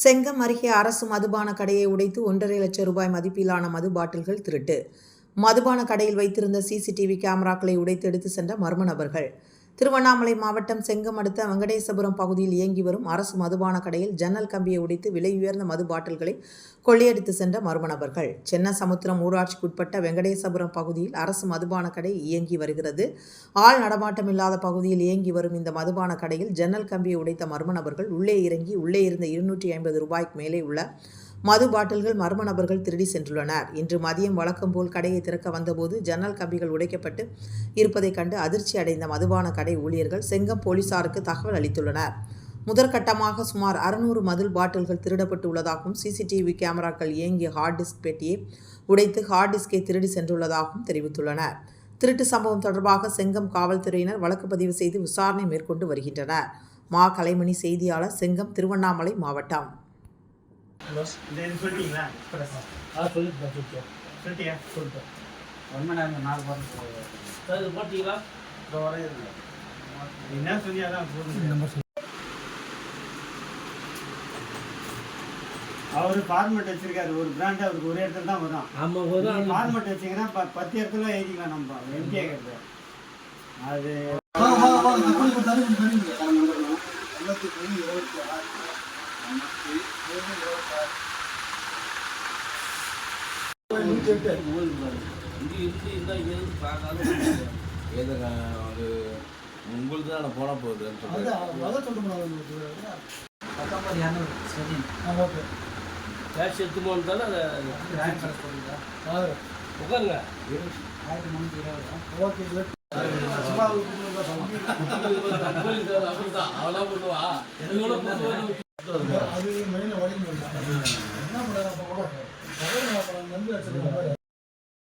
செங்கம் அருகே அரசு மதுபான கடையை உடைத்து 1.5 லட்சம் ரூபாய் மதிப்பிலான மது பாட்டில்கள் திருட்டு. மதுபான கடையில் வைத்திருந்த சிசிடிவி கேமராக்களை உடைத்து எடுத்து சென்ற மர்ம நபர்கள். திருவண்ணாமலை மாவட்டம் செங்கம் அடுத்த வெங்கடேசபுரம் பகுதியில் இயங்கி வரும் அரசு மதுபான கடையில் ஜன்னல் கம்பியை உடைத்து விலை உயர்ந்த மது பாட்டில்களை கொள்ளையடித்து சென்ற மர்ம நபர்கள். சின்னசமுத்திரம் ஊராட்சிக்குட்பட்ட வெங்கடேசபுரம் பகுதியில் அரசு மதுபான கடை இயங்கி வருகிறது. ஆள் நடமாட்டம் இல்லாத பகுதியில் இயங்கி வரும் இந்த மதுபான கடையில் ஜன்னல் கம்பியை உடைத்த மர்ம நபர்கள் உள்ளே இறங்கி உள்ளே இருந்த 250 ரூபாய்க்கு மேலே உள்ள மது பாட்டில்கள் மர்ம நபர்கள் திருடி சென்றுள்ளனர். இன்று மதியம் வழக்கம் போல் கடையை திறக்க வந்தபோது ஜன்னல் கம்பிகள் உடைக்கப்பட்டு இருப்பதைக் கண்டு அதிர்ச்சி அடைந்த மதுபான கடை ஊழியர்கள் செங்கம் போலீசாருக்கு தகவல் அளித்துள்ளனர். முதற்கட்டமாக சுமார் 600 மது பாட்டில்கள் திருடப்பட்டு உள்ளதாகவும் சிசிடிவி கேமராக்கள் இயங்கிய ஹார்ட் டிஸ்க் பெட்டியை உடைத்து ஹார்ட் டிஸ்கை திருடி சென்றுள்ளதாகவும் தெரிவித்துள்ளனர். திருட்டு சம்பவம் தொடர்பாக செங்கம் காவல்துறையினர் வழக்கு பதிவு செய்து விசாரணை மேற்கொண்டு வருகின்றனர். மா கலைமணி, செய்தியாளர், செங்கம், திருவண்ணாமலை மாவட்டம். அவரு ஃபார்மேட் வச்சிருக்காரு. ஒரு பிராண்ட் அவருக்கு ஒரு இடத்துல தான் வரும். ஃபார்மேட் வச்சிங்கன்னா 10 இடத்துல எழுதிக்கலாம். நம்ம எம்டி ஆகிறது அது உங்களுக்கு தான் போன போகுது கேஷ் எடுத்துன்னு வந்தாலும் அதை உட்காருங்க. அவ்வளோ பண்ணுவா என்ன